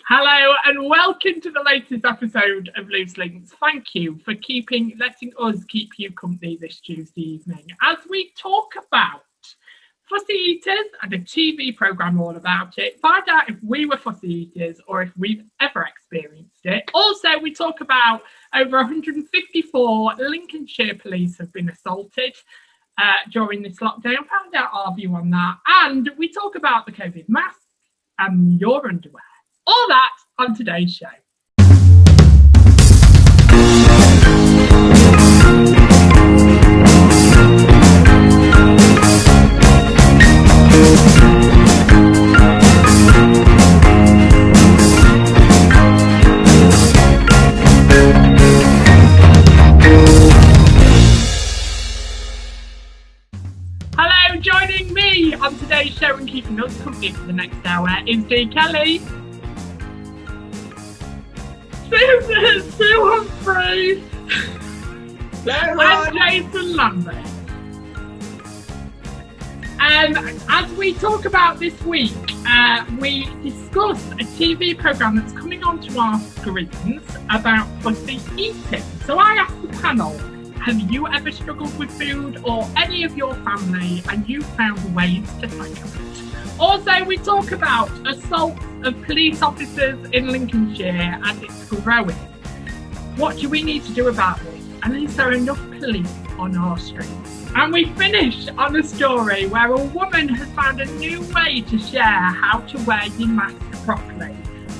Hello and welcome to the latest episode of Loose Linc. Thank you for letting us keep you company this Tuesday evening as we talk about fussy eaters and a TV programme all about it. Find out if we were fussy eaters or if we've ever experienced it. Also, we talk about over 154 Lincolnshire police have been assaulted during this lockdown. Find out our view on that. And we talk about the COVID mask and your underwear. All that on today's show. Hello, joining me on today's show and keeping us company for the next hour is Dee Kelly. Sue Humphreys and Jason Lambert. As we talk about this week, we discussed a TV programme that's coming onto our screens about fussy eating. So I asked the panel, have you ever struggled with food or any of your family and you found ways to tackle it? Also, we talk about assault of police officers in Lincolnshire and it's growing. What do we need to do about this? And is there enough police on our streets? And we finish on a story where a woman has found a new way to share how to wear your mask properly.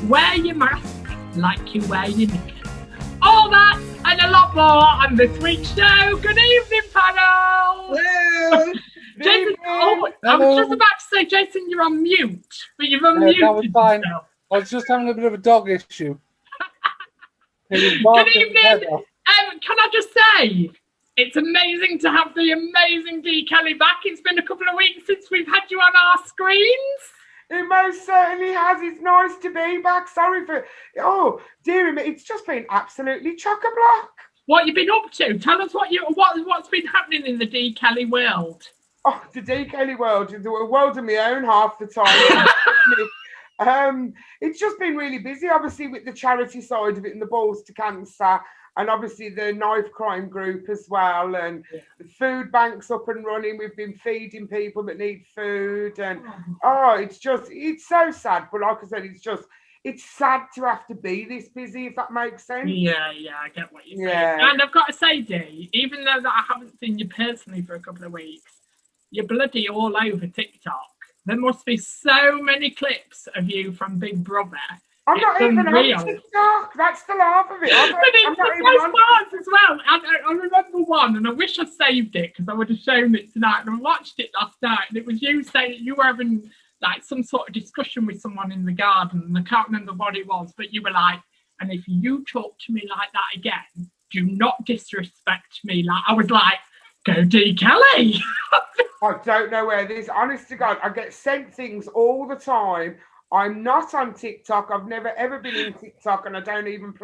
Wear your mask like you wear your knickers. All that and a lot more on this week's show. Good evening, panel! Hello. Jason, I was just about to say, Jason, you're on mute, but you've unmuted that was fine. yourself. I was just having a bit of a dog issue. Good evening. Can I just say, it's amazing to have the amazing Dee Kelly back. It's been a couple of weeks since we've had you on our screens. It most certainly has. It's nice to be back. Sorry for... Oh, dearie me, it's just been absolutely chock-a-block. What you've been up to? Tell us what's been happening in the Dee Kelly world. Oh, the Dee Kelly world, the world of my own half the time. It's just been really busy, obviously, with the charity side of it and the Balls to Cancer, and obviously the knife crime group as well, and the food banks up and running. We've been feeding people that need food, and it's so sad. But like I said, it's sad to have to be this busy, if that makes sense. Yeah, I get what you're saying. And I've got to say, Dee, even though that I haven't seen you personally for a couple of weeks, you're bloody all over TikTok. There must be so many clips of you from Big Brother. I'm not even on TikTok. That's the laugh of it. But it's the most parts as well. I remember one, and I wish I saved it because I would have shown it tonight. And I watched it last night, and it was you saying that you were having like some sort of discussion with someone in the garden, and I can't remember what it was, but you were like, and if you talk to me like that again, do not disrespect me. Like I was like, go Dee Kelly. I don't know where this, honest to God, I get sent things all the time. I'm not on TikTok. I've never ever been in TikTok, and I don't even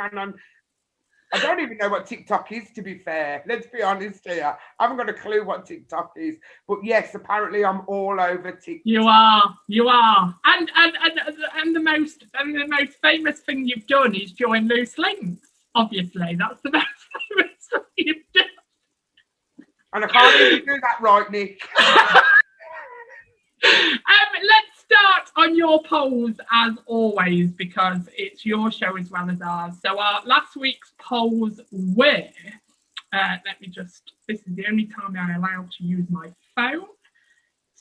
know what TikTok is, to be fair. Let's be honest here. I haven't got a clue what TikTok is. But yes, apparently I'm all over TikTok. You are. And the most famous thing you've done is join Loose Linc. Obviously, that's the most famous thing you've done. And I can't even do that right, Nick. Let's start on your polls as always, because it's your show as well as ours. So our last week's polls were, this is the only time I'm allowed to use my phone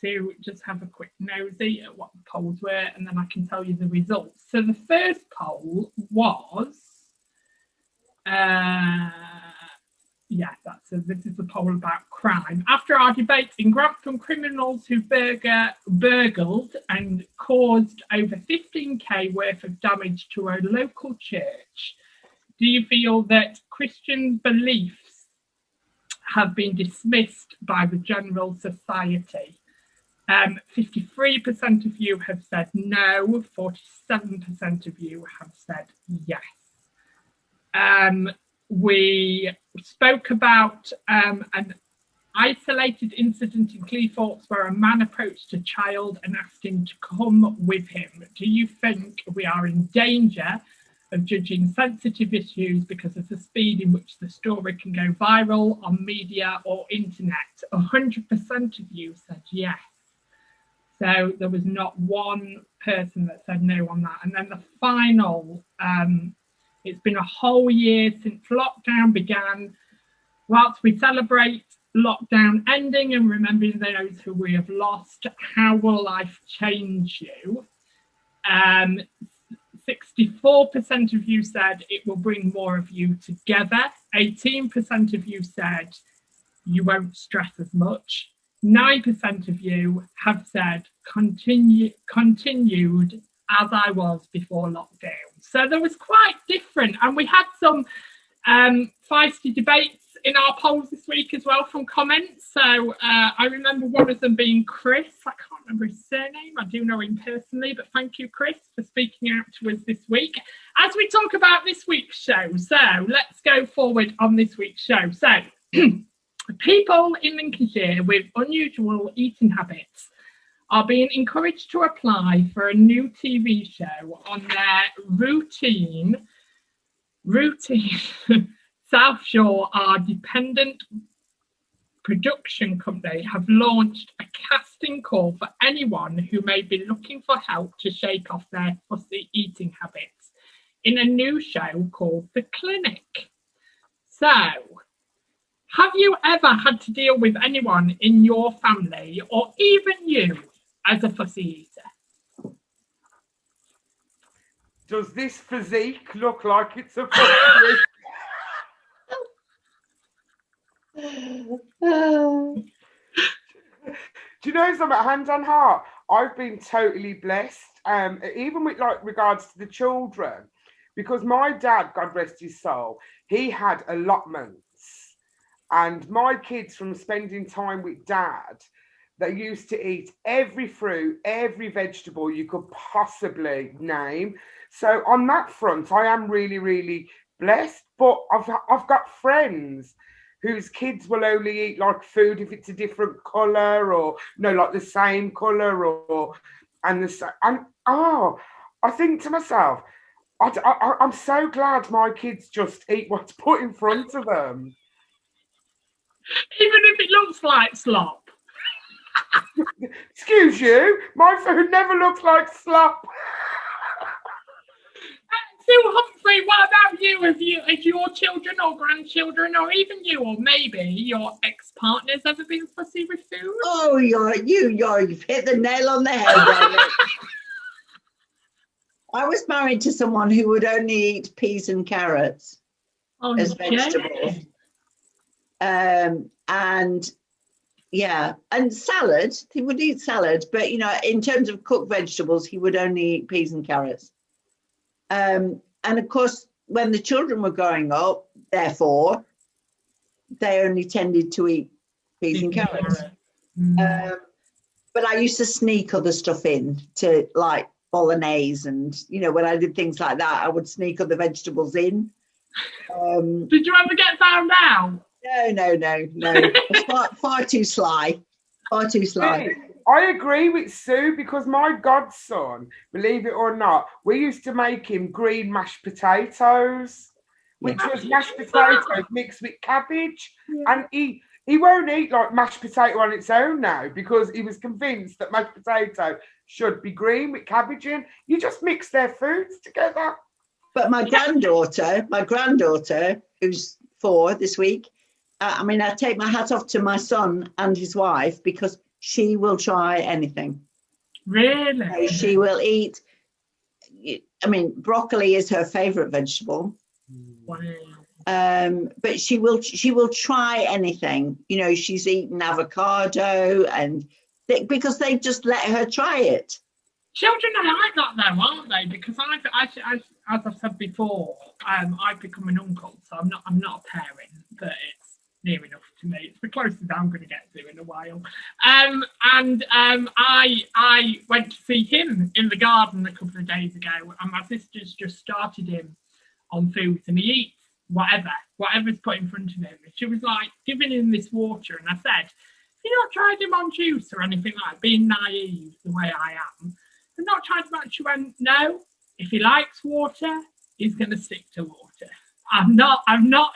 to just have a quick nosy at what the polls were, and then I can tell you the results. So the first poll was, this is the poll about crime. After our debate in Grantham, criminals who burgled and caused over 15k worth of damage to a local church, do you feel that Christian beliefs have been dismissed by the general society? 53% of you have said no, 47% of you have said yes. We spoke about, and isolated incident in Cleethorpes where a man approached a child and asked him to come with him. Do you think we are in danger of judging sensitive issues because of the speed in which the story can go viral on media or internet? 100% of you said yes. So there was not one person that said no on that. And then the final, it's been a whole year since lockdown began. Whilst we celebrate lockdown ending and remembering those who we have lost, how will life change you? 64% of you said it will bring more of you together. 18% of you said you won't stress as much. 9% of you have said continued as I was before lockdown. So there was quite different, and we had some feisty debates in our polls this week as well from comments. So I remember one of them being Chris. I can't remember his surname. I do know him personally, but thank you, Chris, for speaking out to us this week. As we talk about this week's show, so let's go forward on this week's show. So people in Lincolnshire with unusual eating habits are being encouraged to apply for a new TV show on their routine South Shore, our dependent production company, have launched a casting call for anyone who may be looking for help to shake off their fussy eating habits in a new show called The Clinic. So, have you ever had to deal with anyone in your family or even you as a fussy eater? Does this physique look like it's a fussy? Do you know something, hand on heart, I've been totally blessed, even with like regards to the children, because my dad, God rest his soul, he had allotments, and my kids, from spending time with dad, they used to eat every fruit, every vegetable you could possibly name. So on that front, I am really, really blessed. But I've got friends whose kids will only eat like food if it's a different colour, or no, like the same colour, or and the same. And I think to myself, I'm so glad my kids just eat what's put in front of them, even if it looks like slop. Excuse you, my food never looks like slop. So Humphrey, what about you? Have your children or grandchildren, or even you, or maybe your ex-partner's ever been fussy with food? Oh, you've hit the nail on the head, darling. I was married to someone who would only eat peas and carrots as vegetables. And yeah, and salad. He would eat salad, but in terms of cooked vegetables, he would only eat peas and carrots. And of course, when the children were growing up, therefore, they only tended to eat peas and carrots. But I used to sneak other stuff in to like bolognese, and when I did things like that, I would sneak other vegetables in. Did you ever get found out? No. Far too sly. I agree with Sue, because my godson, believe it or not, we used to make him green mashed potatoes, which was mashed potatoes mixed with cabbage. And he won't eat like mashed potato on its own now, because he was convinced that mashed potato should be green with cabbage in. You just mix their foods together. But my granddaughter, who's 4 this week, I take my hat off to my son and his wife, because she will try anything. Really? She will eat. Broccoli is her favourite vegetable. Wow. But she will try anything. She's eaten avocado, and because they just let her try it. Children are like that, though, aren't they? Because as I've said before, I've become an uncle, so I'm not a parent, but it's near enough to me. It's the closest I'm going to get to in a while. I went to see him in the garden a couple of days ago, and my sister's just started him on foods, and he eats whatever's put in front of him. And she was like giving him this water, and I said, "You not tried him on juice or anything like that?" Being naive the way I am, and not tried him on. She went, "No, if he likes water, he's going to stick to water. I'm not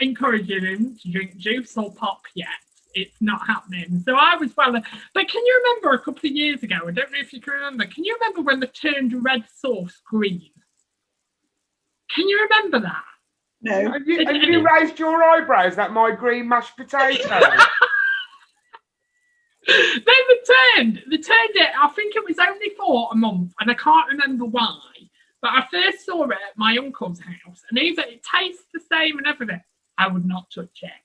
encouraging him to drink juice or pop yet. It's not happening." So I was but can you remember a couple of years ago? I don't know if you can remember. Can you remember when they turned red sauce green? Can you remember that? No. Have you raised your eyebrows at my green mashed potato? They turned it. I think it was only for a month, and I can't remember why. But I first saw it at my uncle's house, and even it tastes the same and everything, I would not touch it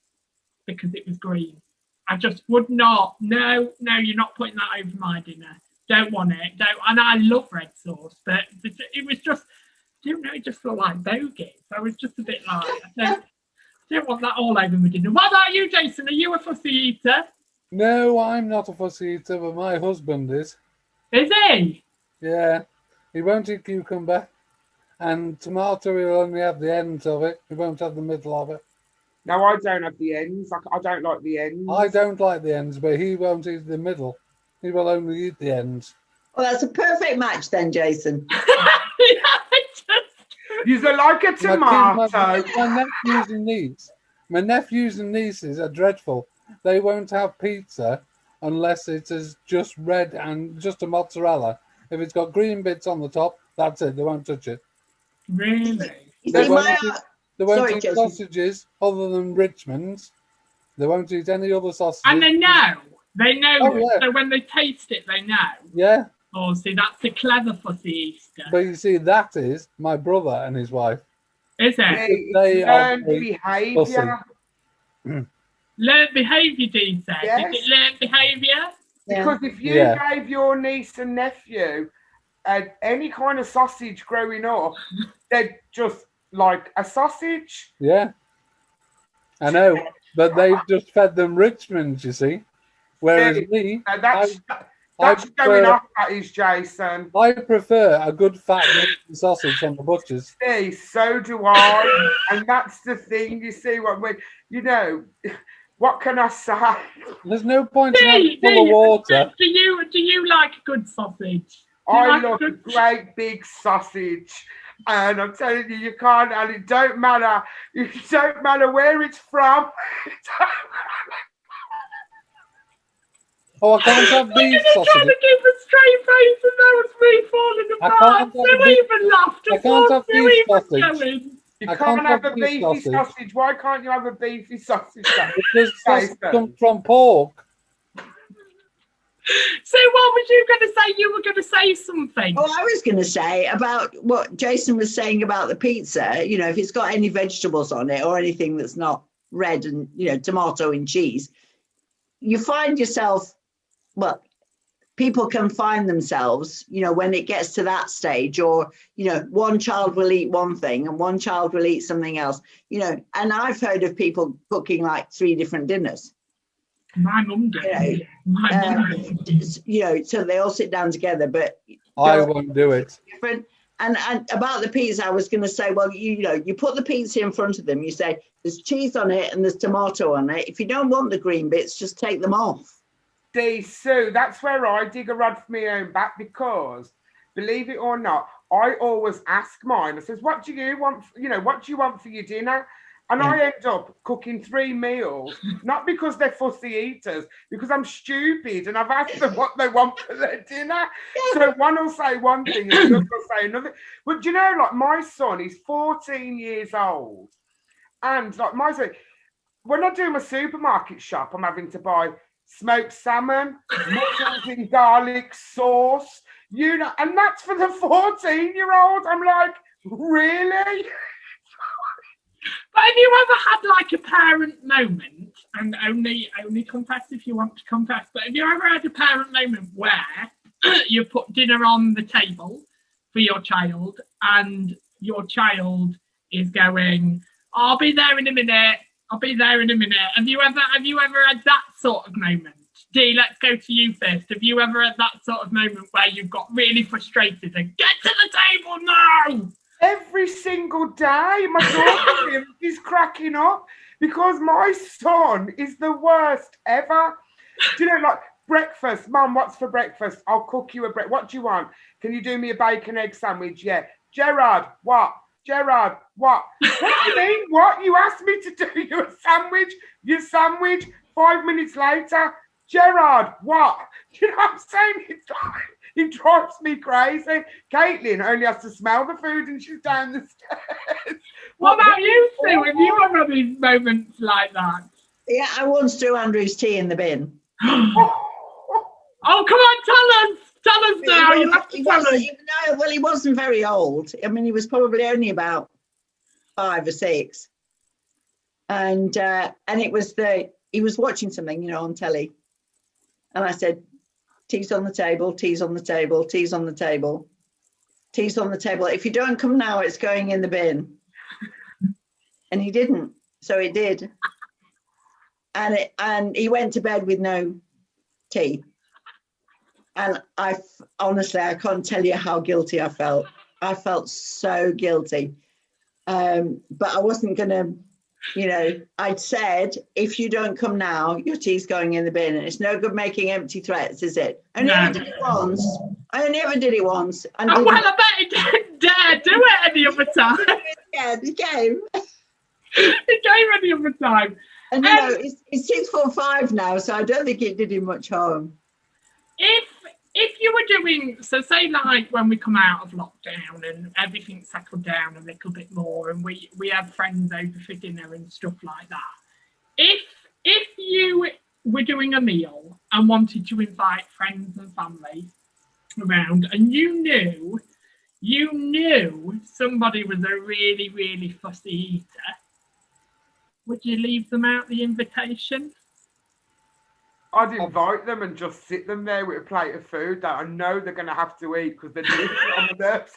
because it was green. I just would not. No, you're not putting that over my dinner. Don't want it. Don't. And I love red sauce, but it was just. I don't know, it just felt like bogies. I was just a bit like, I don't want that all over my dinner. What about you, Jason? Are you a fussy eater? No, I'm not a fussy eater, but my husband is. Is he? Yeah. He won't eat cucumber. And tomato, he'll only have the ends of it. He won't have the middle of it. No, I don't have the ends. I don't like the ends. I don't like the ends, but he won't eat the middle. He will only eat the ends. Well, that's a perfect match then, Jason. You're like a tomato. My nephews and nieces are dreadful. They won't have pizza unless it is just red and just a mozzarella. If it's got green bits on the top, that's it. They won't touch it. Really? They won't eat sausages other than Richmond's. They won't eat any other sausages. And they know. They know. Oh, yeah. So when they taste it, they know. Yeah. Oh, see, that's a clever fussy Easter. But you see, that is my brother and his wife. Is it? They learned behaviour. Learned behaviour, Dean said. Yes. Is it learned behaviour? Because if you gave your niece and nephew any kind of sausage growing up, they'd just like a sausage. Yeah. I know. But they've just fed them Richmond, you see. Whereas me, that's going off, that is, Jason. I prefer a good fat sausage from the butcher's. See, so do I. And that's the thing, you see, what can I say? There's no point in having full of water. Do you like a good sausage? I love a great big sausage. And I'm telling you, you can't, and it don't matter where it's from. Oh, I can't have beef sausage. Trying to keep a straight face, and that was me falling apart. Who even laughed? I can't have beef sausage. You can't have a beefy sausage. Why can't you have a beefy sausage? Because sausage comes from pork. So what was you going to say? You were going to say something. Oh, I was going to say about what Jason was saying about the pizza. You know, if it's got any vegetables on it or anything that's not red and, tomato and cheese, you find yourself, people can find themselves, when it gets to that stage, or, one child will eat one thing and one child will eat something else, and I've heard of people cooking like 3 different dinners. My mum did. So they all sit down together, but I won't do it. Different. And about the pizza, I was going to say, well, you put the pizza in front of them. You say there's cheese on it and there's tomato on it. If you don't want the green bits, just take them off. See, Sue, that's where I dig a rod for my own back, because, believe it or not, I always ask mine. I says, what do you want? What do you want for your dinner? And I end up cooking 3 meals, not because they're fussy eaters, because I'm stupid and I've asked them what they want for their dinner. So one will say one thing and the other will say another. But like my son is 14 years old. And like my son, when I do my supermarket shop, I'm having to buy smoked salmon, mussels in garlic sauce, and that's for the 14-year-old. I'm like, really? But have you ever had like a parent moment, and only confess if you want to confess, but have you ever had a parent moment where you put dinner on the table for your child and your child is going, I'll be there in a minute. Have you ever had that sort of moment? Dee, let's go to you first. Have you ever had that sort of moment where you've got really frustrated and get to the table now? Every every single day. My daughter is cracking up because my son is the worst ever. Do you know, like breakfast? Mum, what's for breakfast? I'll cook you a breakfast. What do you want? Can you do me a bacon egg sandwich? Yeah. Gerard, what? Gerard, what? What do you mean? What? You asked me to do you a sandwich? Your sandwich? 5 minutes later, Gerard, what? Do you know what I'm saying? It's like, it drives me crazy. Caitlin only has to smell the food and she's down the stairs. What about you, Sue? Have you ever had these moments like that? Yeah, I once threw Andrew's tea in the bin. Oh, come on, tell us. Tell us now. You have to tell us. No, well, he wasn't very old. I mean, he was probably only about 5 or 6. And it was he was watching something, you know, on telly. And I said, tea's on the table, tea's on the table, tea's on the table, tea's on the table. If you don't come now, it's going in the bin. And he didn't. So he did. And he went to bed with no tea. And honestly, I can't tell you how guilty I felt. I felt so guilty. But I wasn't going to, you know, I'd said, if you don't come now, your tea's going in the bin. And it's no good making empty threats, is it? I only ever did it once. I only ever did it once. And well, I bet he didn't dare do it any other time. Yeah, the game. He came any other time. And you know, he's 6'5" now, so I don't think it did him much harm. If you were doing, so say like when we come out of lockdown and everything settled down a little bit more and we had friends over for dinner and stuff like that, if you were doing a meal and wanted to invite friends and family around and you knew somebody was a really, really fussy eater, would you leave them out the invitation? I'd invite them and just sit them there with a plate of food that I know they're going to have to eat because they're doing it on the nerves.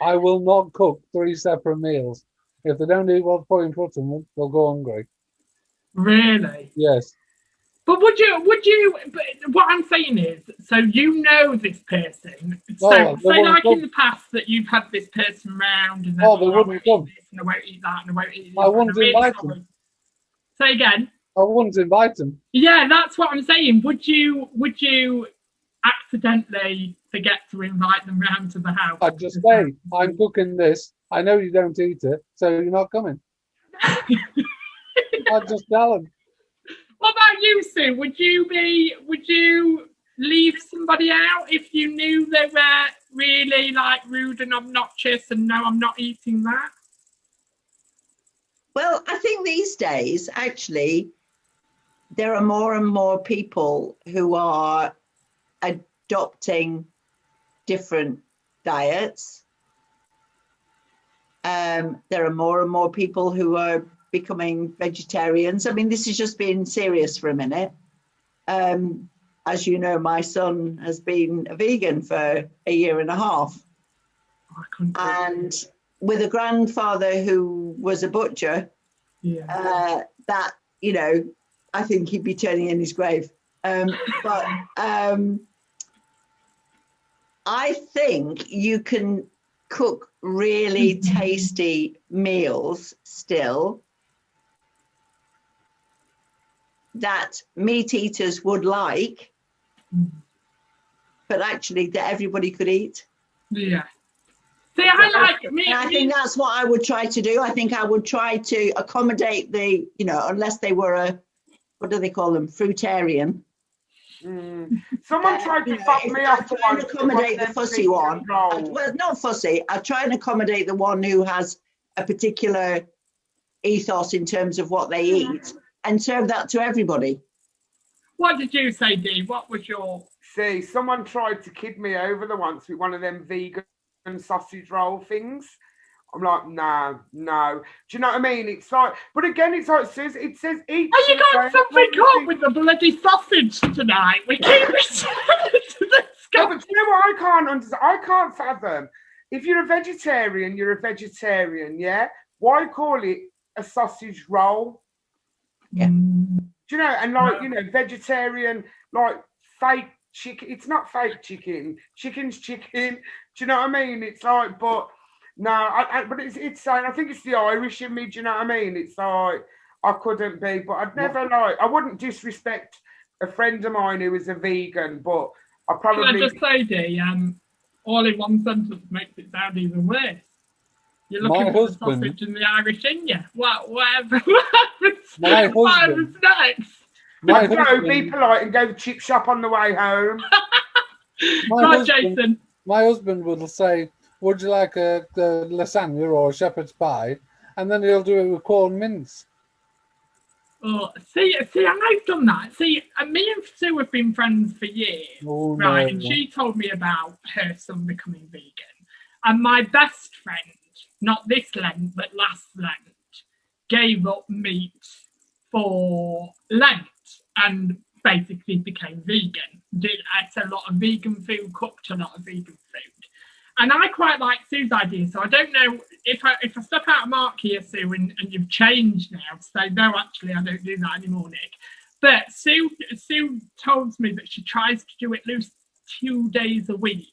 I will not cook 3 separate meals. If they don't eat what's put in front of them, they'll go hungry. Really? Yes. But would you, but what I'm saying is, so you know this person. So say like in the past that you've had this person around and they wouldn't come. And I won't eat that and I won't eat this. I wouldn't invite them. Say again. I wouldn't invite them. Yeah, that's what I'm saying. Would you accidentally forget to invite them round to the house? I'd just say, I'm cooking this. I know you don't eat it, so you're not coming. I'd just tell them. What about you, Sue? Would you leave somebody out if you knew they were really like rude and obnoxious and no, I'm not eating that? Well, I think these days, actually, there are more and more people who are adopting different diets. There are more and more people who are becoming vegetarians. I mean, this has just been serious for a minute. As you know, my son has been a vegan for 1.5 years. And with a grandfather who was a butcher, that, you know, I think he'd be turning in his grave. But I think you can cook really tasty meals still that meat eaters would like, but actually that everybody could eat. Yeah. See, I like meat. I think that's what I would try to do. I think I would try to accommodate the, you know, unless they were a, what do they call them, fruitarian. Someone tried to fuck me off. I try and accommodate the fussy one. Well, not fussy. I try and accommodate the one who has a particular ethos in terms of what they eat and serve that to everybody. What did you say, Dee? What was your... See, someone tried to kid me over the once with one of them vegan sausage roll things. I'm like, no. Do you know what I mean? It's like, but again, it's like it says eat. Have you got something up with the bloody sausage tonight? We keep it to the sky. But you know what I can't understand? I can't fathom. If you're a vegetarian, you're a vegetarian, yeah? Why call it a sausage roll? Yeah. Do you know? And like, you know, vegetarian, like fake chicken. It's not fake chicken. Chicken's chicken. Do you know what I mean? It's like, but No, but it's saying, I think it's the Irish in me, do you know what I mean? It's like, I couldn't be, but I'd never I wouldn't disrespect a friend of mine who is a vegan, but I probably... Can I just say, Dee, all in one sentence makes it sound even worse. You're looking for the sausage and the Irish in you. Whatever. Whatever's next. I'd go be polite and go to the chip shop on the way home. Jason. My husband will say, would you like a lasagna or a shepherd's pie? And then he'll do it with corn mince. Oh, see, I've done that. See, me and Sue have been friends for years, right? No. And she told me about her son becoming vegan. And my best friend, not this Lent, but last Lent, gave up meat for Lent and basically became vegan. Ate a lot of vegan food, cooked a lot of vegan food. And I quite like Sue's idea, so I don't know if I step out of Mark here, Sue, and you've changed now to say, no, actually, I don't do that anymore, Nick. But Sue told me that she tries to do it loose 2 days a week,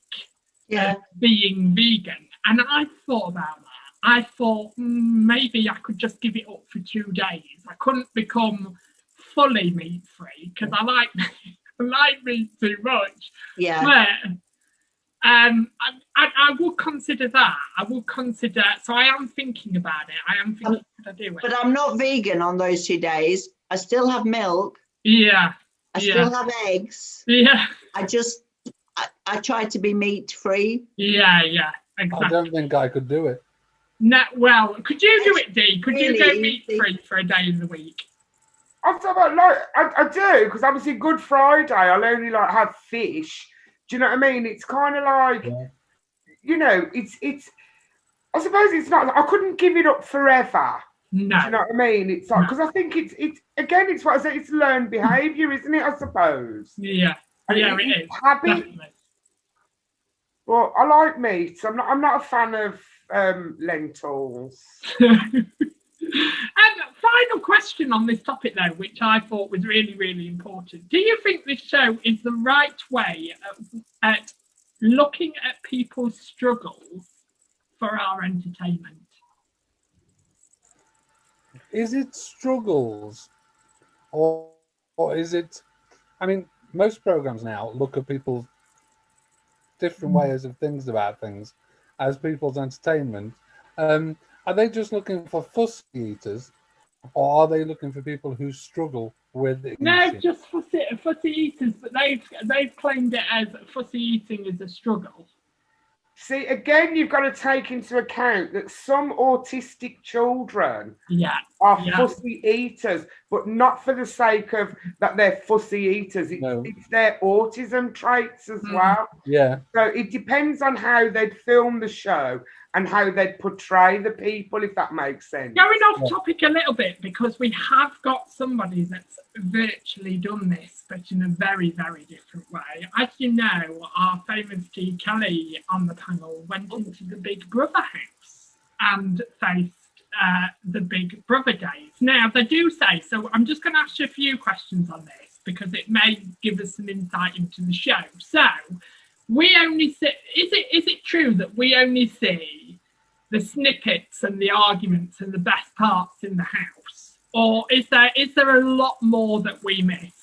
being vegan. And I thought about that. I thought maybe I could just give it up for 2 days. I couldn't become fully meat-free because I like meat too much. Yeah. But I would consider that. So I am thinking about it. I am thinking to do it. But I'm not vegan on those 2 days. I still have milk. Yeah. I still have eggs. Yeah. I try to be meat free. Yeah, exactly. I don't think I could do it. No, well, could you do it, Dee? Could you go meat free for a day in the week? I do, because obviously Good Friday I'll only have fish. Do you know what I mean? It's kind of like, you know, it's. I suppose it's not. I couldn't give it up forever. No. Do you know what I mean? It's like, because I think it's again. It's what I say. It's learned behaviour, isn't it? I suppose. Yeah. And it is. Habit. Definitely. Well, I like meat. I'm not a fan of lentils. Final question on this topic, though, which I thought was really, really important. Do you think this show is the right way at looking at people's struggles for our entertainment? Is it struggles, or is it? I mean, most programs now look at people's different ways of things about things as people's entertainment. Are they just looking for fussy eaters, or are they looking for people who struggle with eating? No, just fussy eaters, but they've claimed it as fussy eating is a struggle. See, again, you've got to take into account that some autistic children are fussy eaters, but not for the sake of that they're fussy eaters. It's their autism traits as well. Yeah. So it depends on how they'd film the show and how they'd portray the people, if that makes sense. Going off topic a little bit, because we have got somebody that's virtually done this, but in a very, very different way. As you know, our famous G. Kelly on the panel went into the Big Brother house and faced the Big Brother days. Now, they do say, so I'm just going to ask you a few questions on this, because it may give us some insight into the show. So, we only see, is it true that we only see the snippets and the arguments and the best parts in the house? Or is there a lot more that we miss?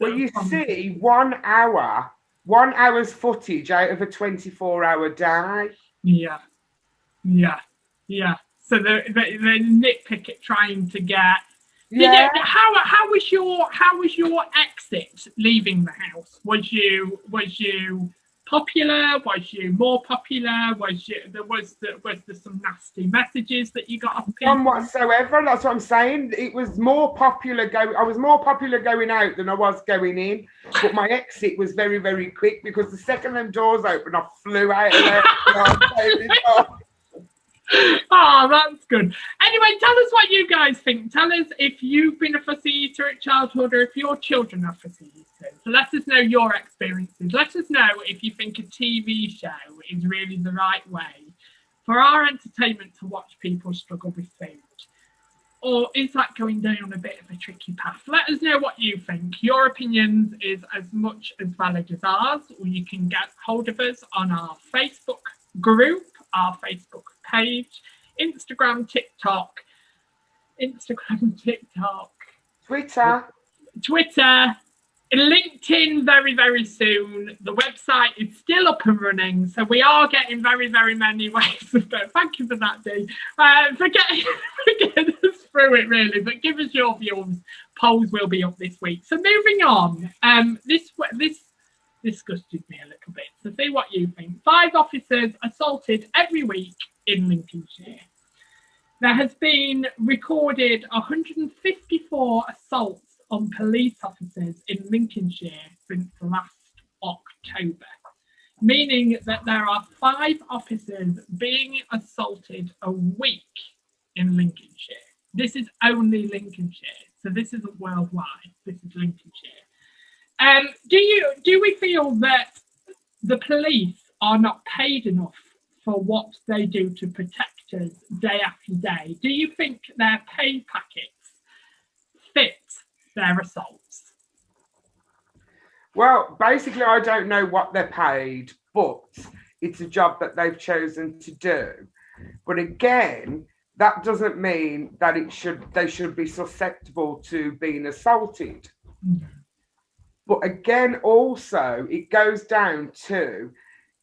Well, you see 1 hour, 1 hour's footage out of a 24-hour day. Yeah. So the nitpick at trying to get. Yeah. How was your exit leaving the house? Was you popular? Was you more popular? Was there some nasty messages that you got off people? None whatsoever. That's what I'm saying. It was more popular I was more popular going out than I was going in. But my exit was very, very quick, because the second them doors opened, I flew out of there. Oh, that's good. Anyway, tell us what you guys think. Tell us if you've been a fussy eater at childhood, or if your children are fussy eaters. So let us know your experiences. Let us know if you think a TV show is really the right way for our entertainment to watch people struggle with food. Or is that going down a bit of a tricky path? Let us know what you think. Your opinions is as much as valid as ours, or you can get hold of us on our Facebook group, our Facebook page, Instagram, TikTok, Twitter, LinkedIn very, very soon. The website is still up and running, so we are getting very, very many ways of going. Thank you for that, Dee. For getting us through it, really. But give us your views. Polls will be up this week. So moving on. This disgusted me a little bit. So see what you think. 5 officers assaulted every week in Lincolnshire. There has been recorded 154 assaults on police officers in Lincolnshire since last October, meaning that there are 5 officers being assaulted a week in Lincolnshire. This is only Lincolnshire, so this isn't worldwide. This is Lincolnshire. Do we feel that the police are not paid enough for what they do to protect us day after day? Do you think their pay packets fit their assaults? Well, basically, I don't know what they're paid, but it's a job that they've chosen to do. But again, that doesn't mean that they should be susceptible to being assaulted. Mm-hmm. But again, also, it goes down to,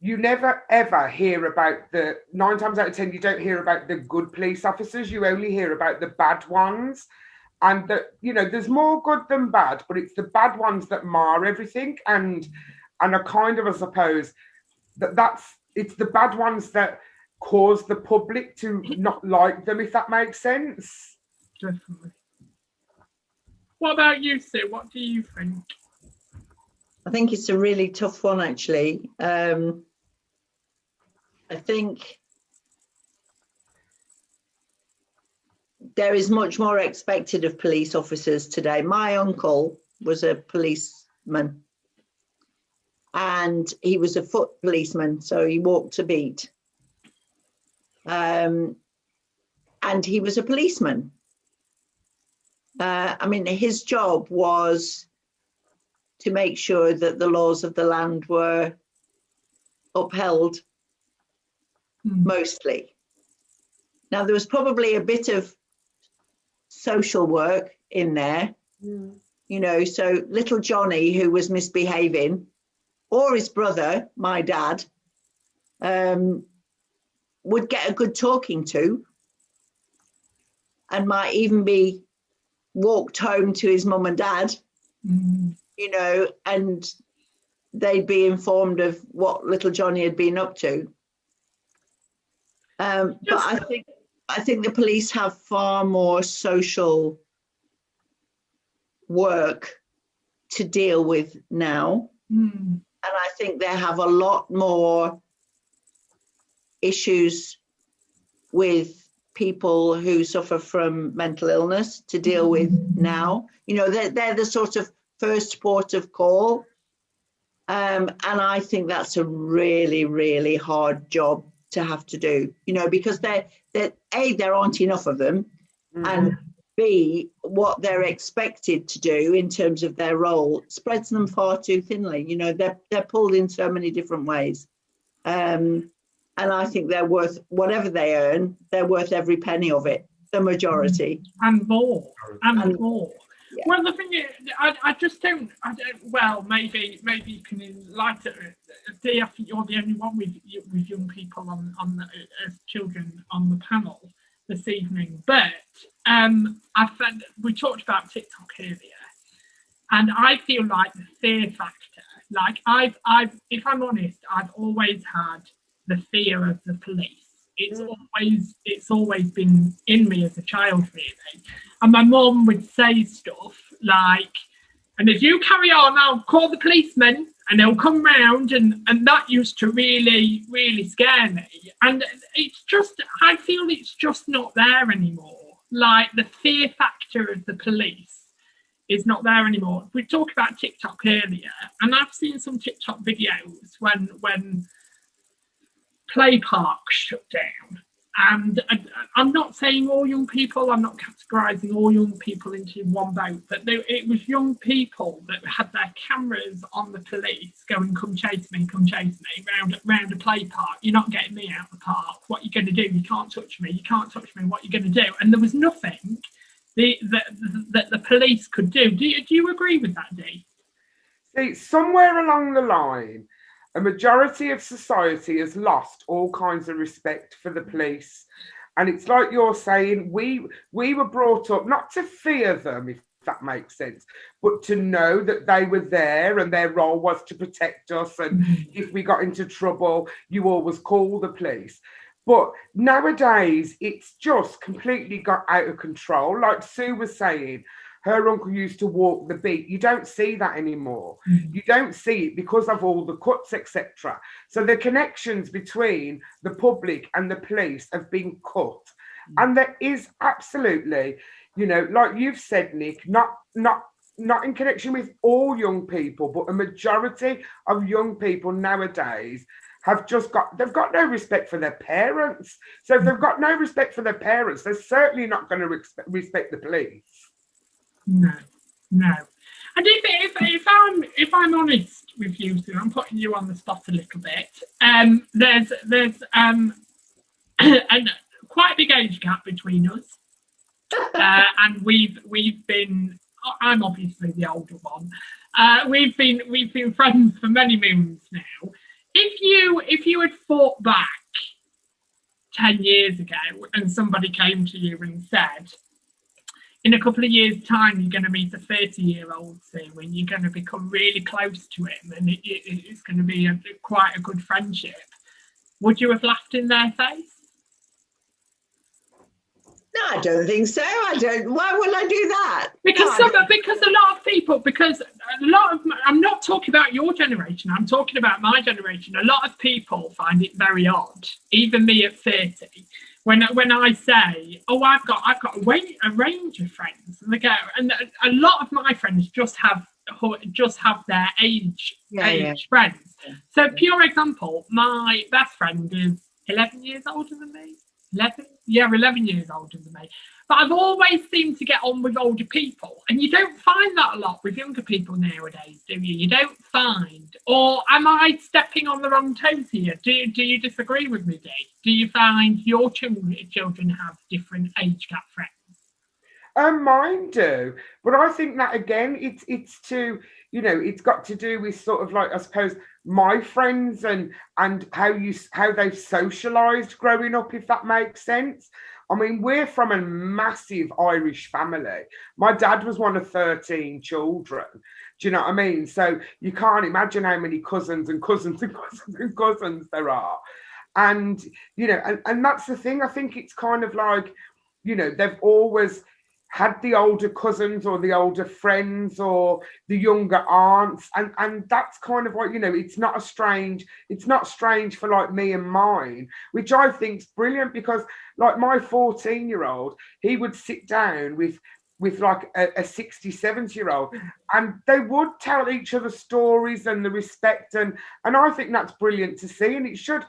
you never ever hear about 9 times out of 10, you don't hear about the good police officers. You only hear about the bad ones. And there's more good than bad, but it's the bad ones that mar everything. And I suppose it's the bad ones that cause the public to not like them, if that makes sense. Definitely. What about you, Sue? What do you think? I think it's a really tough one, actually. I think there is much more expected of police officers today. My uncle was a policeman, and he was a foot policeman, so he walked a beat. And he was a policeman. His job was to make sure that the laws of the land were upheld, mostly. Now, there was probably a bit of social work in there, so little Johnny, who was misbehaving, or his brother, my dad, would get a good talking to and might even be walked home to his mum and dad, and they'd be informed of what little Johnny had been up to. But I think the police have far more social work to deal with now. And I think they have a lot more issues with people who suffer from mental illness to deal with now. They're the sort of first port of call. And I think that's a really, really hard job to have to do, because there aren't enough of them, and B, what they're expected to do in terms of their role spreads them far too thinly. They're pulled in so many different ways. And I think they're worth whatever they earn, they're worth every penny of it, the majority. And more. Yeah. Well, the thing is, I don't, well, maybe you can enlighten Dee, I think you're the only one with young people as children on the panel this evening. But we talked about TikTok earlier, and I feel like the fear factor, like if I'm honest, I've always had the fear of the police. It's always been in me as a child, really. And my mum would say stuff like, and if you carry on, I'll call the policeman and they'll come round, and that used to really, really scare me. And it's just, I feel it's just not there anymore. Like, the fear factor of the police is not there anymore. We talked about TikTok earlier, and I've seen some TikTok videos when play parks shut down, and I'm not saying all young people, I'm not categorising all young people into one boat, but it was young people that had their cameras on the police going, come chase me, round a play park. You're not getting me out of the park. What are you going to do? You can't touch me. You can't touch me. What are you going to do? And there was nothing that the police could do. Do you agree with that, Dee? See, somewhere along the line, a majority of society has lost all kinds of respect for the police. And it's like you're saying, we were brought up not to fear them, if that makes sense, but to know that they were there and their role was to protect us. And if we got into trouble, you always call the police. But nowadays, it's just completely got out of control. Like Sue was saying, her uncle used to walk the beat. You don't see that anymore. You don't see it because of all the cuts, etc. So the connections between the public and the police have been cut. And there is absolutely, you know, like you've said, Nick, not in connection with all young people, but a majority of young people nowadays they've got no respect for their parents. So if they've got no respect for their parents, they're certainly not going to respect the police. No. And if I'm honest with you, Sue, I'm putting you on the spot a little bit. There's quite a big age gap between us, and we've been. I'm obviously the older one. We've been friends for many moons now. If you had fought back 10 years ago and somebody came to you and said, in a couple of years' time, you're going to meet a 30-year-old Sue and you're going to become really close to him and it's going to be quite a good friendship, would you have laughed in their face? No, I don't think so. I don't. Why would I do that? Because a lot of I'm not talking about your generation. I'm talking about my generation. A lot of people find it very odd, even me at 30, when I say, "Oh, I've got a range of friends," and they go, and a lot of my friends just have their age friends. So, pure example, my best friend is 11 years older than me. 11 years older than me. But I've always seemed to get on with older people. And you don't find that a lot with younger people nowadays, do you? You don't find. Or am I stepping on the wrong toes here? Do you disagree with me, Dee? Do you find your children have different age gap friends? Mine do. But I think that, again, it's to, you know, it's got to do with sort of like, I suppose, my friends and how they've socialized growing up, if that makes sense. I mean, we're from a massive Irish family. My dad was one of 13 children. Do you know what I mean? So you can't imagine how many cousins and cousins and cousins and cousins there are. And, you know, and that's the thing. I think it's kind of like, you know, they've always had the older cousins or the older friends or the younger aunts, and that's kind of what, you know, it's not strange for like me and mine, which I think's brilliant, because like my 14-year-old, he would sit down with like a 60, 70-year-old, and they would tell each other stories, and the respect, and I think that's brilliant to see, and it should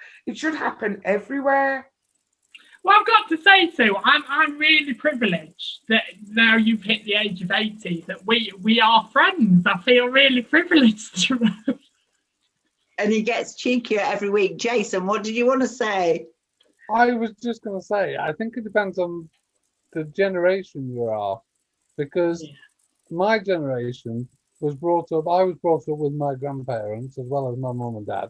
happen everywhere. Well, I've got to say, Sue, I'm really privileged that now you've hit the age of 80, that we are friends. I feel really privileged to know. And he gets cheekier every week. Jason, what did you want to say? I was just going to say, I think it depends on the generation you are, because my generation I was brought up with my grandparents as well as my mum and dad.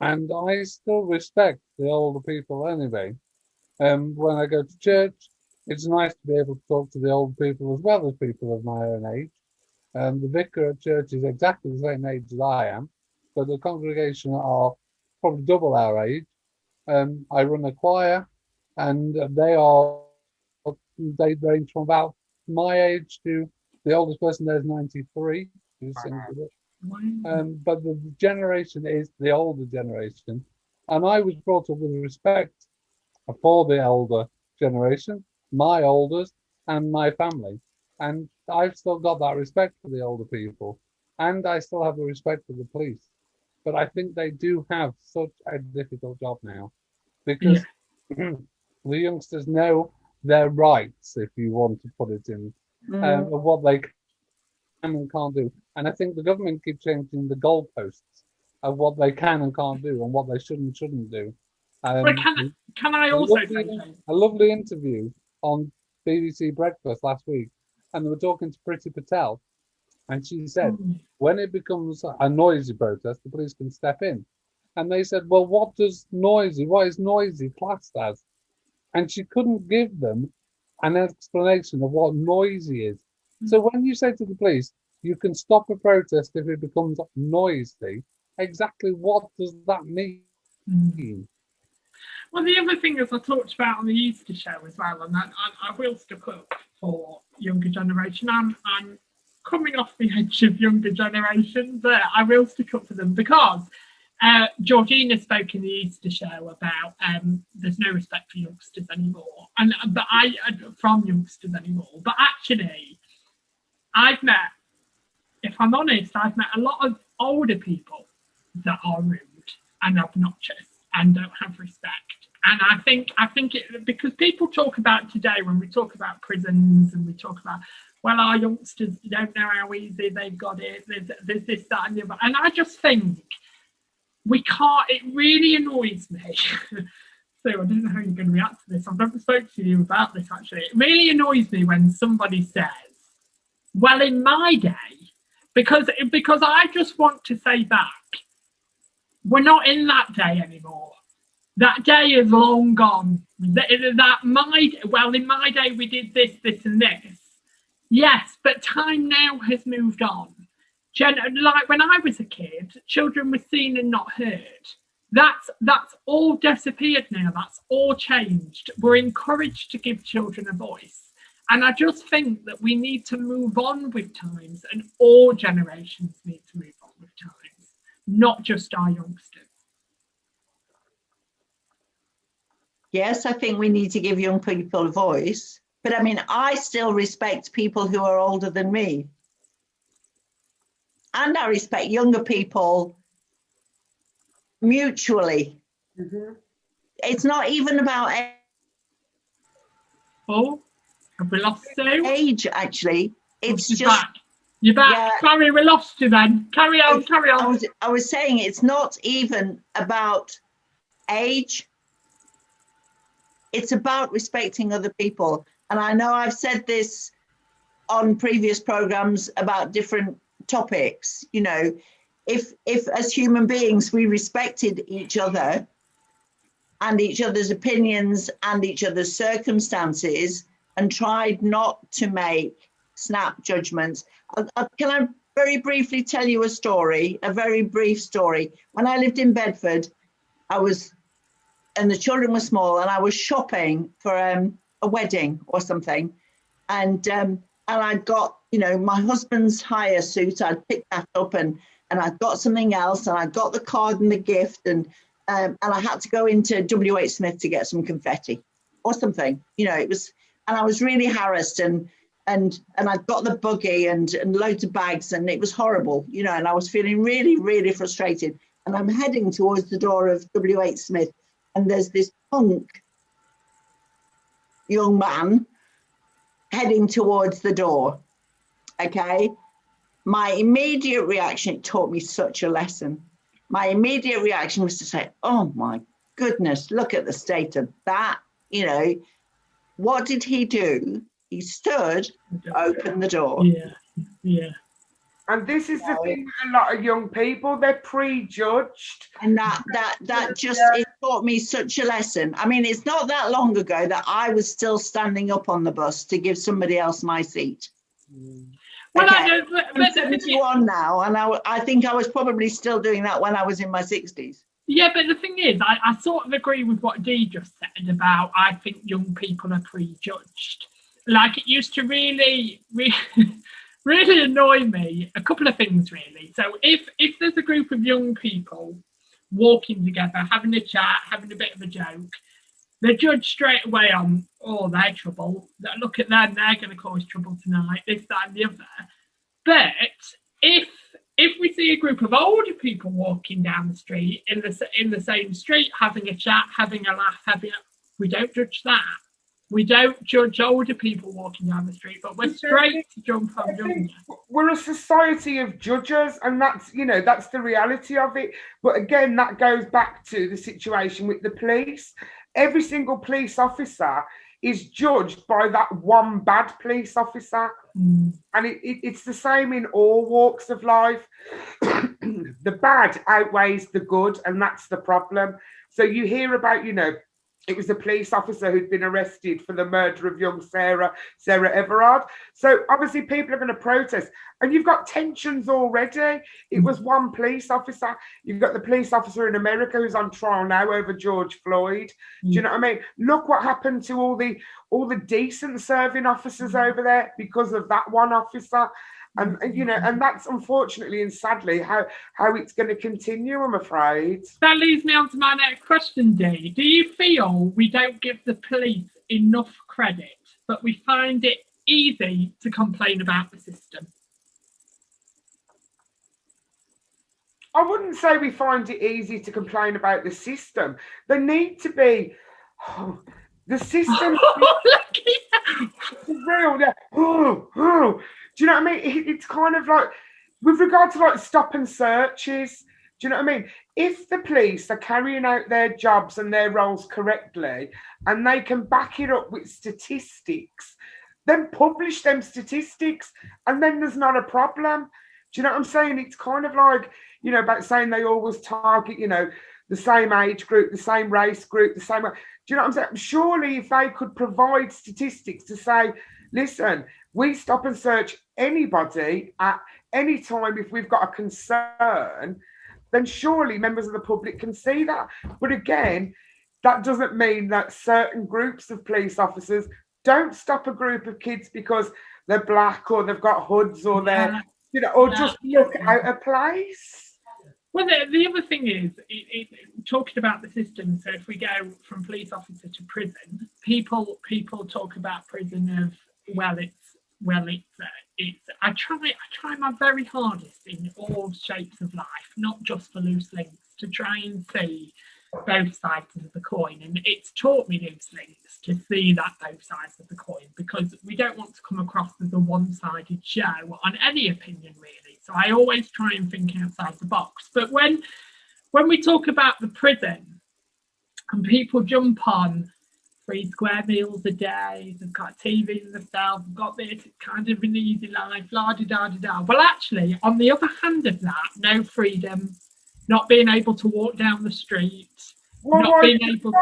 And I still respect the older people anyway. When I go to church, it's nice to be able to talk to the older people as well as people of my own age. The vicar at church is exactly the same age as I am, but the congregation are probably double our age. I run a choir, and they range from about my age to the oldest person there is 93, who sings with it. But the generation is the older generation, and I was brought up with respect for the older generation, my elders, and my family, and I've still got that respect for the older people, and I still have the respect for the police. But I think they do have such a difficult job now, because the youngsters know their rights, if you want to put it in, of what they can and can't do. And I think the government keep changing the goalposts of what they can and can't do and what they should and shouldn't do. But can I also say something? A lovely interview on BBC Breakfast last week, and they were talking to Priti Patel, and she said, when it becomes a noisy protest, the police can step in. And they said, well, what is noisy classed as? And she couldn't give them an explanation of what noisy is. So when you say to the police, you can stop a protest if it becomes noisy, exactly what does that mean? Well, the other thing, as I talked about on the Easter show as well, and I will stick up for younger generation. I'm coming off the edge of younger generation, but I will stick up for them because Georgina spoke in the Easter show about there's no respect for youngsters anymore, from youngsters anymore. But actually, I've met a lot of older people that are rude and obnoxious and don't have respect. And I think it, because people talk about today, when we talk about prisons and we talk about, well, our youngsters, you don't know how easy they've got it, there's this, that and the other. And I just think we can't, it really annoys me. So I don't know how you're going to react to this. I've never spoken to you about this actually. It really annoys me when somebody says, well, in my day, because I just want to say back, we're not in that day anymore. That day is long gone. In my day we did this, this and this. Yes, but time now has moved on. Like when I was a kid, children were seen and not heard. That's all disappeared now. That's all changed. We're encouraged to give children a voice. And I just think that we need to move on with times, and all generations need to move on with times, not just our youngsters. Yes, I think we need to give young people a voice. But I mean, I still respect people who are older than me. And I respect younger people mutually. Mm-hmm. It's not even about have we lost you? Age, actually. It's just back. You're back. Yeah. Sorry, we lost you then. Carry on. I was saying it's not even about age. It's about respecting other people. And I know I've said this on previous programs about different topics. You know, if as human beings we respected each other and each other's opinions and each other's circumstances and tried not to make snap judgments. Can I very briefly tell you a very brief story? When I lived in Bedford, and the children were small, and I was shopping for a wedding or something. And I got, my husband's hire suit. I'd picked that up and I'd got something else, and I got the card and the gift, and I had to go into WH Smith to get some confetti or something. It was, and I was really harassed, and I'd got the buggy and loads of bags, and it was horrible, and I was feeling really, really frustrated. And I'm heading towards the door of WH Smith, and there's this punk young man heading towards the door. Okay. My immediate reaction, it taught me such a lesson. My immediate reaction was to say, oh my goodness, look at the state of that. What did he do? He stood, opened the door. Yeah. And this is the thing with a lot of young people, they're prejudged. And that just, it taught me such a lesson. I mean, it's not that long ago that I was still standing up on the bus to give somebody else my seat. Well, okay. I'm 71 now, and I think I was probably still doing that when I was in my 60s. Yeah, but the thing is, I sort of agree with what Dee just said about, I think young people are prejudged. Like, it used to really really annoy me. A couple of things, really. So if there's a group of young people walking together, having a chat, having a bit of a joke, they're judged straight away on, oh, they're trouble. Look at them, they're going to cause trouble tonight, this, that and the other. But if we see a group of older people walking down the street, in the same street, having a chat, having a laugh, We don't judge that. We don't judge older people walking down the street, but we're straight to jump on young. We're a society of judges, and that's, you know, that's the reality of it. But again, that goes back to the situation with the police. Every single police officer is judged by that one bad police officer. And it's the same in all walks of life. The bad outweighs the good, and that's the problem. So you hear about, you know, it was a police officer who'd been arrested for the murder of young Sarah Everard. So obviously people are going to protest, and you've got tensions already. It was one police officer. You've got the police officer in America who's on trial now over George Floyd. Do you know what I mean? Look what happened to all the decent serving officers over there because of that one officer. And you know, and that's unfortunately and sadly how it's going to continue, I'm afraid. That leads me on to my next question, Dee. Do you feel we don't give the police enough credit, but we find it easy to complain about the system? I wouldn't say we find it easy to complain about the system. There need to be the system is real. Do you know what I mean? It's kind of like, with regard to like stop and searches, do you know what I mean? If the police are carrying out their jobs and their roles correctly, and they can back it up with statistics, then publish them statistics, and then there's not a problem. Do you know what I'm saying? It's kind of like, you know, about saying they always target, you know, the same age group, the same race group, the same. Do you know what I'm saying? Surely if they could provide statistics to say, listen, we stop and search anybody at any time if we've got a concern, then surely members of the public can see that. But again, that doesn't mean that certain groups of police officers don't stop a group of kids because they're black or they've got hoods or they're, you know, or just look out of place. Well, the other thing is, talking about the system. So if we go from police officer to prison, people talk about prison of, I try my very hardest in all shapes of life, not just for Loose Lincs, to try and see both sides of the coin. And it's taught me, Loose Lincs, to see that both sides of the coin, because we don't want to come across as a one-sided show on any opinion, really. So I always try and think outside the box. But when we talk about the prison and people jump on 3 square meals a day, they've got TV in themselves, they've got this, it's kind of an easy life, la-di-da-di-da. Well, actually, on the other hand of that, no freedom, not being able to walk down the street, not being able to...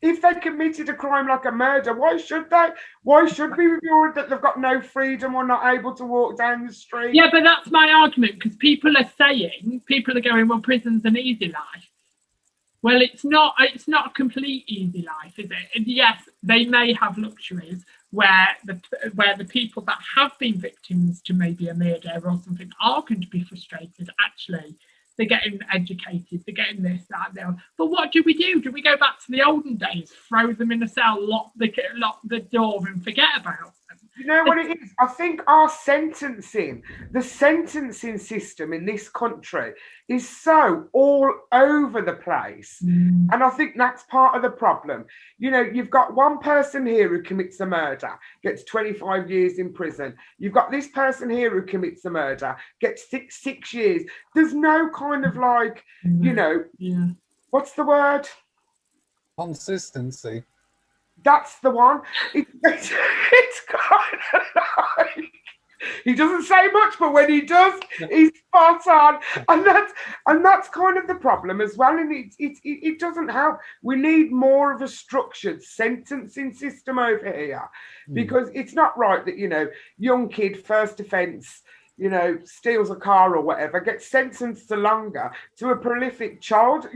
If they committed a crime like a murder, why should they? Why should we reward that they've got no freedom or not able to walk down the street? Yeah, but that's my argument, because people are going, well, prison's an easy life. Well, it's not a complete easy life, is it? And yes, they may have luxuries where the people that have been victims to maybe a murder or something are going to be frustrated. Actually, they're getting educated, they're getting this, that, and the other. But what do we do? Do we go back to the olden days, throw them in a cell, lock the door and forget about them? You know what it is? I think our the sentencing system in this country is so all over the place. And I think that's part of the problem. You know, you've got one person here who commits a murder, gets 25 years in prison. You've got this person here who commits a murder, gets six years. There's no kind of like, you know, what's the word? Consistency. That's the one. It's kind of like, he doesn't say much, but when he does, he's spot on. And that's kind of the problem as well. And it doesn't help. We need more of a structured sentencing system over here, because it's not right that, you know, young kid, first offence, you know, steals a car or whatever, gets sentenced to longer, to a prolific child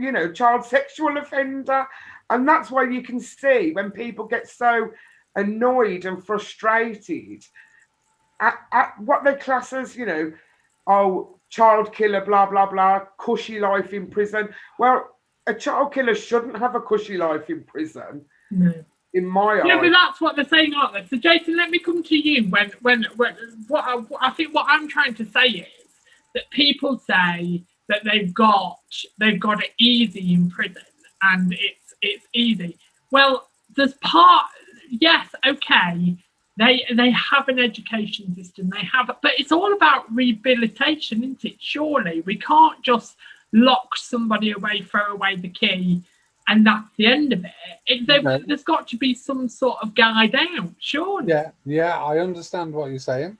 sexual offender. And that's why you can see when people get so annoyed and frustrated at what they class as, you know, oh, child killer, blah, blah, blah, cushy life in prison. Well, a child killer shouldn't have a cushy life in prison, in my eyes. Yeah, but that's what they're saying, aren't they? So, Jason, let me come to you. I think what I'm trying to say is that people say that they've got it easy in prison, and it's easy. Well, there's part, yes, okay, they have an education system, but it's all about rehabilitation, isn't it? Surely we can't just lock somebody away, throw away the key, and that's the end of it. There's got to be some sort of guide out, surely. Yeah, I understand what you're saying,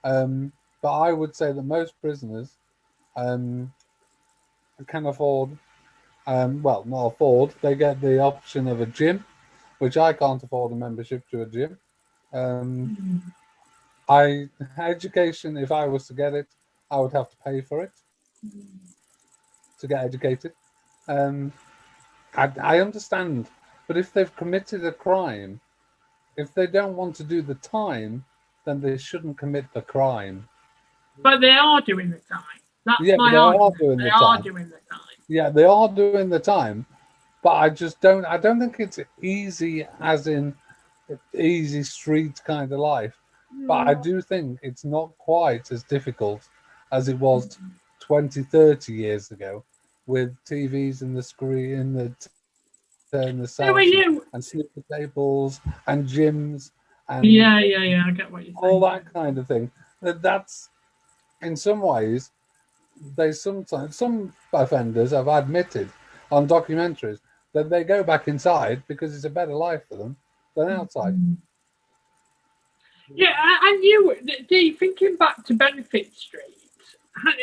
but I would say that most prisoners can afford, well, not afford, they get the option of a gym, which I can't afford a membership to a gym. Education, if I was to get it, I would have to pay for it to get educated. I understand, but if they've committed a crime, if they don't want to do the time, then they shouldn't commit the crime. But they are doing the time. That's my they argument. are doing they the are time. doing the time. Yeah, they are doing the time, but I don't think it's easy, as in easy street kind of life. But I do think it's not quite as difficult as it was 20, 30 years ago, with TVs and the screen, and the sound, and snooker tables and gyms, and yeah, I get what you're saying. all that kind of thing. That's, in some ways, some offenders have admitted on documentaries that they go back inside because it's a better life for them than outside. Yeah, and you, thinking back to Benefit Street,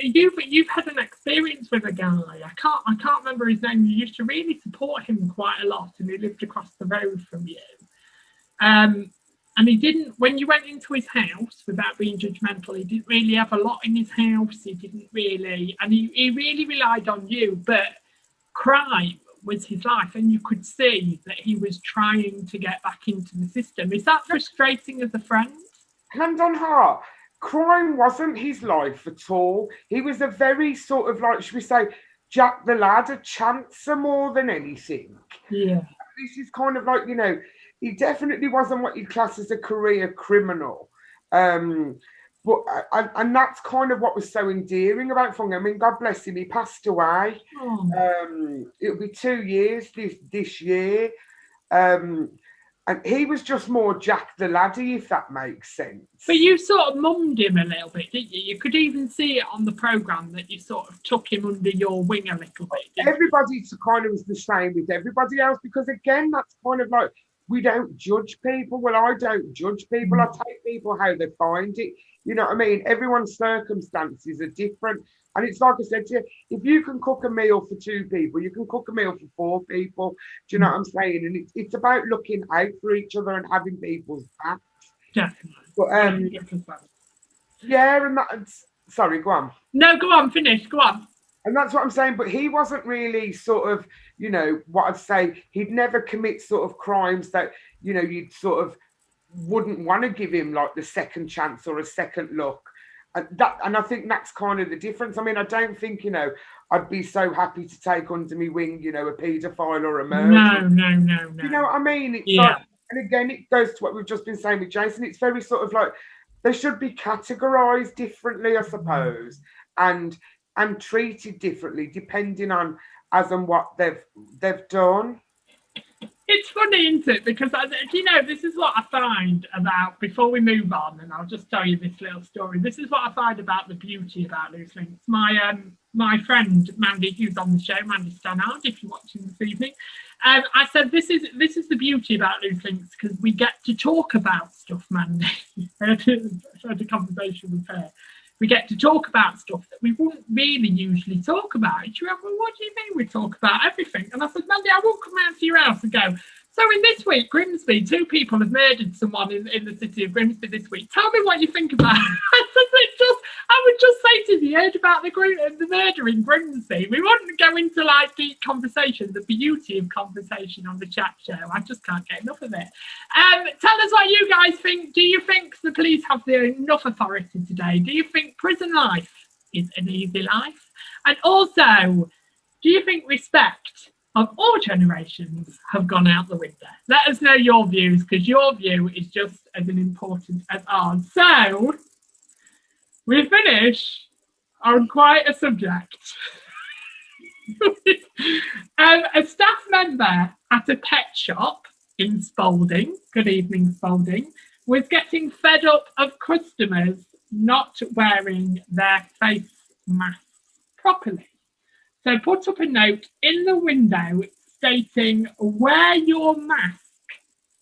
you've had an experience with a guy. I can't remember his name. You used to really support him quite a lot, and he lived across the road from you. And he didn't, when you went into his house, without being judgmental, he didn't really have a lot in his house. He didn't really, and he really relied on you. But crime was his life, and you could see that he was trying to get back into the system. Is that frustrating as a friend? Hand on heart, crime wasn't his life at all. He was a very sort of, like, should we say, Jack the Lad, a chancer more than anything. Yeah. This is kind of like, he definitely wasn't what you'd class as a career criminal. But and that's kind of what was so endearing about Fung. I mean, God bless him, he passed away. It'll be 2 years this year. And he was just more Jack the Laddie, if that makes sense. But you sort of mummed him a little bit, didn't you? You could even see it on the programme that you sort of took him under your wing a little bit. Everybody kind of was the same with everybody else, because, again, that's kind of like, we don't judge people. Well, I don't judge people. I take people how they find it. You know what I mean? Everyone's circumstances are different. And it's like I said to you, if you can cook a meal for 2 people, you can cook a meal for 4 people. Do you know what I'm saying? And it's about looking out for each other and having people's backs. Definitely. But, yeah, and that's... Sorry, go on. No, go on, finish, go on. And that's what I'm saying. But he wasn't really sort of, what I'd say, he'd never commit sort of crimes that, you'd sort of wouldn't want to give him, like, the second chance or a second look. And I think that's kind of the difference. I mean, I don't think, I'd be so happy to take under my wing, a paedophile or a murderer. No. You know what I mean? It's yeah. like, and again, it goes to what we've just been saying with Jason. It's very sort of like, they should be categorised differently, I suppose, and treated differently depending on as and what they've done. It's funny, isn't it? Because, this is what I find about, before we move on, and I'll just tell you this little story. This is what I find about the beauty about Loose Lincs. My friend, Mandy, who's on the show, Mandy Stannard, if you're watching this evening, I said, this is the beauty about Loose Lincs, because we get to talk about stuff, Mandy. I had a conversation with her. We get to talk about stuff that we wouldn't really usually talk about. She went, well, what do you mean we talk about everything? And I said, Mandy, I won't come round to your house and go, so in this week, Grimsby, 2 people have murdered someone in the city of Grimsby this week. Tell me what you think about it. I would just say to you, heard about the murder in Grimsby. We wouldn't go into like deep conversation, the beauty of conversation on the chat show. I just can't get enough of it. Tell us what you guys think. Do you think the police have enough authority today? Do you think prison life is an easy life? And also, do you think respect of all generations have gone out the window? Let us know your views, because your view is just as important as ours. So, we finish on quite a subject. A staff member at a pet shop in Spalding, good evening Spalding, was getting fed up of customers not wearing their face masks properly. So put up a note in the window stating, wear your mask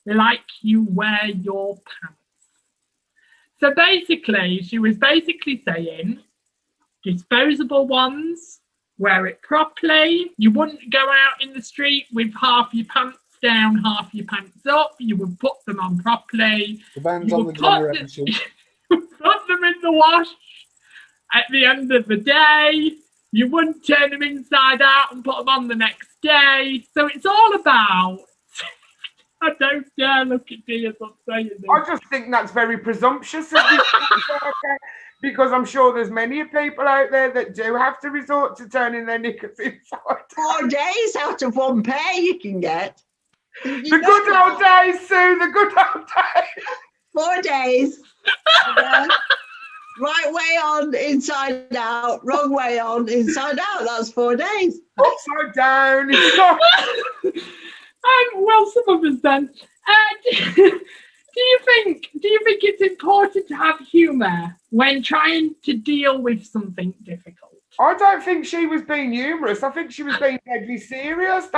like you wear your pants. So basically, she was basically saying, disposable ones, wear it properly. You wouldn't go out in the street with half your pants down, half your pants up. You would put them on properly. Depends You on would the generation. put them in the wash at the end of the day. You wouldn't turn them inside out and put them on the next day. So it's all about... I don't dare look at you as I'm saying this. I just think that's very presumptuous of you, because I'm sure there's many people out there that do have to resort to turning their knickers inside. 4 days out of one pair you can get. The good old days, Sue, the good old days. 4 days. Right way on, inside out. Wrong way on, inside out. That's 4 days. Upside down. Well, some of us then. Do you think it's important to have humour when trying to deal with something difficult? I don't think she was being humorous. I think she was being deadly serious.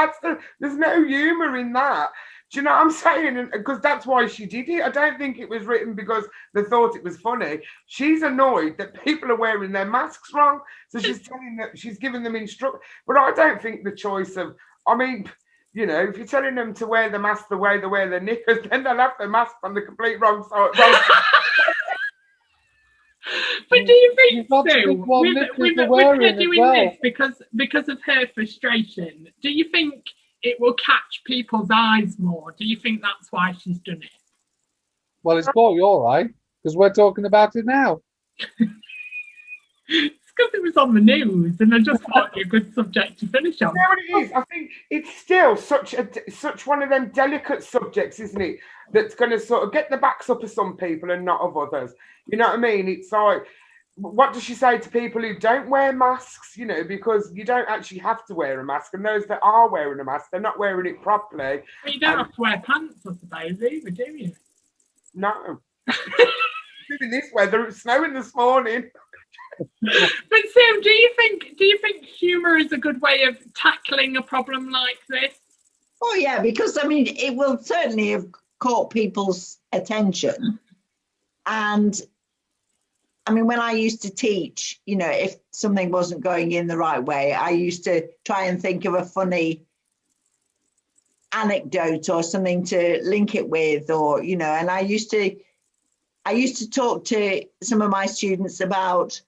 There's no humour in that. Do you know what I'm saying? Because that's why she did it. I don't think it was written because they thought it was funny. She's annoyed that people are wearing their masks wrong. So she's telling them, she's giving them instructions. But I don't think the choice of, I mean, you know, if you're telling them to wear the mask the way they wear their knickers, then they'll have their mask on the complete wrong side. But do you think, Sue, with her doing this because of her frustration, do you think it will catch people's eyes more? Do you think that's why she's done it? Well, it's caught your eye because we're talking about it now. It's because it was on the news, and I just thought it'd be a good subject to finish on. You know what it is? I think it's still such one of them delicate subjects, isn't it? That's going to sort of get the backs up of some people and not of others. You know what I mean? It's like, what does she say to people who don't wear masks? You know, because you don't actually have to wear a mask, and those that are wearing a mask, they're not wearing it properly. Well, you don't have to wear pants, I suppose, either, do you? No. In this weather, it's snowing this morning. But Sue, do you think humour is a good way of tackling a problem like this? Oh yeah, because I mean it will certainly have caught people's attention. And I mean, when I used to teach, you know, if something wasn't going in the right way, I used to try and think of a funny anecdote or something to link it with, or, you know, and I used to talk to some of my students about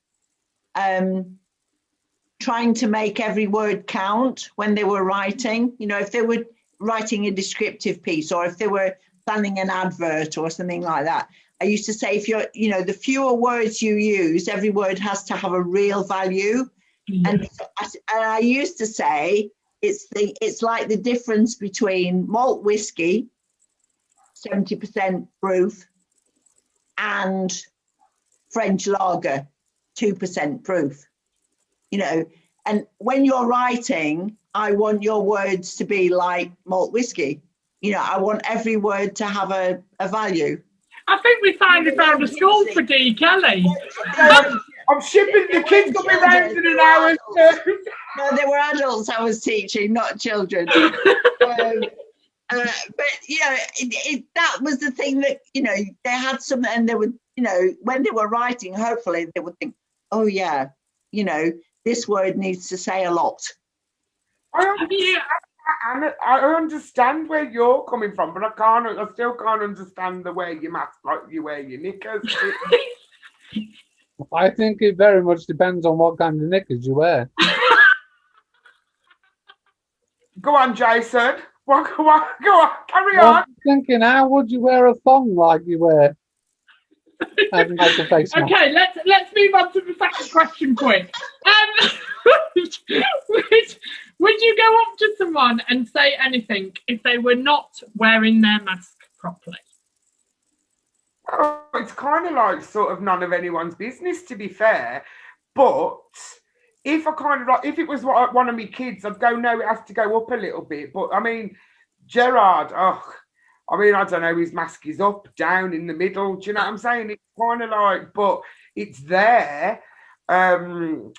trying to make every word count when they were writing. You know, if they were writing a descriptive piece or if they were planning an advert or something like that, I used to say, if you're, you know, the fewer words you use, every word has to have a real value. And I used to say it's like the difference between malt whiskey, 70% proof, and French lager, 2% proof. You know, and when you're writing, I want your words to be like malt whiskey. You know, I want every word to have a value. I think we finally found a school for D. Kelly. I'm shipping the kids got me round in an hour. No, they were adults I was teaching, not children. But you know, that was the thing that, you know, they had something, and they would, you know, when they were writing, hopefully they would think, oh yeah, you know, this word needs to say a lot. I understand where you're coming from, but I still can't understand the way you mask like you wear your knickers. I think it very much depends on what kind of knickers you wear. Go on, Jason. Go on, carry Well, on. I'm thinking, how would you wear a thong like you wear? Okay, let's move on to the second question quick. Would you go up to someone and say anything if they were not wearing their mask properly? Oh, it's kind of like sort of none of anyone's business, to be fair. But if it was one of my kids, I'd go, no, it has to go up a little bit. But I mean, Gerard, I mean, I don't know, his mask is up, down, in the middle. Do you know what I'm saying? It's kind of like, but it's there. But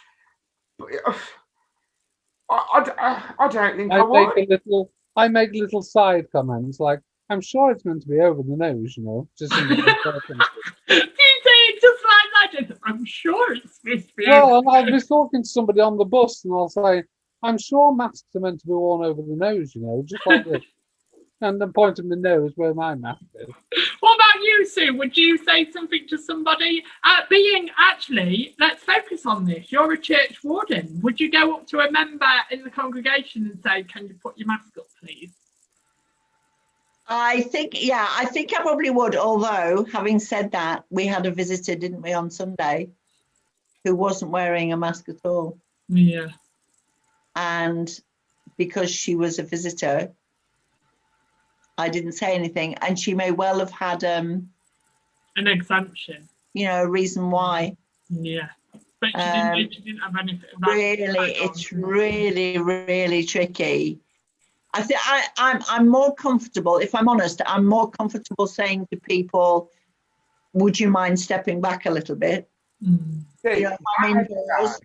I don't think I would. I make little side comments like, I'm sure it's meant to be over the nose, you know. Just in the Do you say it just like that? Just, I'm sure it's supposed to be well, over. I'll be talking to somebody on the bus and I'll say, I'm sure masks are meant to be worn over the nose, you know, just like this. And then point at my nose where my mask is. What about you, Sue? Would you say something to somebody? Let's focus on this. You're a church warden. Would you go up to a member in the congregation and say, can you put your mask up, please? I think I probably would. Although, having said that, we had a visitor, didn't we, on Sunday, who wasn't wearing a mask at all. Yeah. And because she was a visitor, I didn't say anything, and she may well have had an exemption. You know, a reason why. Yeah, but she didn't have anything. Really, it's really, really tricky. I think I'm more comfortable. If I'm honest, I'm more comfortable saying to people, "Would you mind stepping back a little bit?" Mm. You know, if I'm indoors,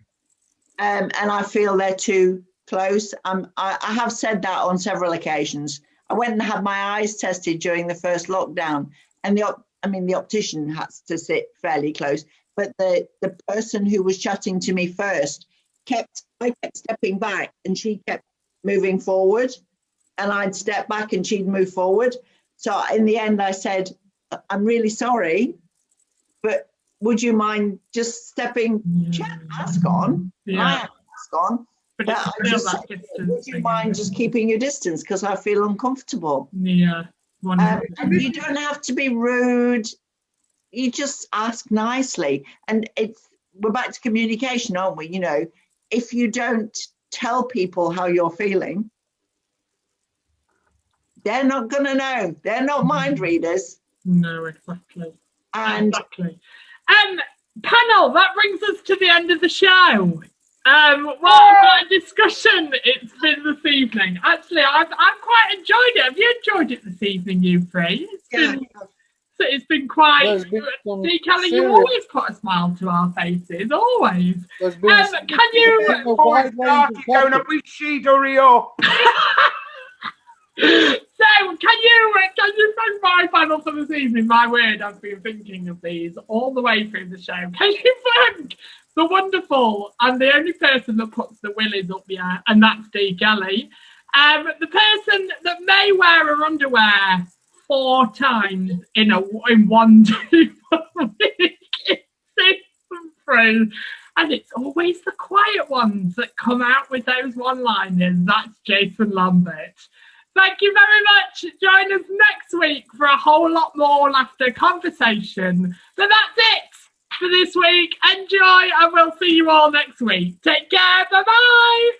and I feel they're too close. I have said that on several occasions. I went and had my eyes tested during the first lockdown, and the optician has to sit fairly close, but the person who was chatting to me first I kept stepping back and she kept moving forward, and I'd step back and she'd move forward. So in the end I said, I'm really sorry, but would you mind just stepping, mask on, mask on. But I just said, would you mind just keeping your distance, because I feel uncomfortable. Yeah. And you don't have to be rude. You just ask nicely. And we're back to communication, aren't we? You know, if you don't tell people how you're feeling, they're not going to know. They're not mind readers. No, exactly. Exactly. Panel, that brings us to the end of the show. What a discussion it's been this evening. Actually, I've quite enjoyed it. Have you enjoyed it this evening, you three? It's been quite. See, Kelly, you always put a smile to our faces, always. Can you? Going up with she, hurry up. So, can you thank my panel for this evening? My word, I've been thinking of these all the way through the show. Can you thank the wonderful and the only person that puts the willies up the air, and that's Dee Kelly. The person that may wear her underwear 4 times in 1 2 week. Through. And it's always the quiet ones that come out with those one-liners. That's Jason Lambert. Thank you very much. Join us next week for a whole lot more laughter conversation. But that's it for this week. Enjoy, and we'll see you all next week. Take care. Bye-bye.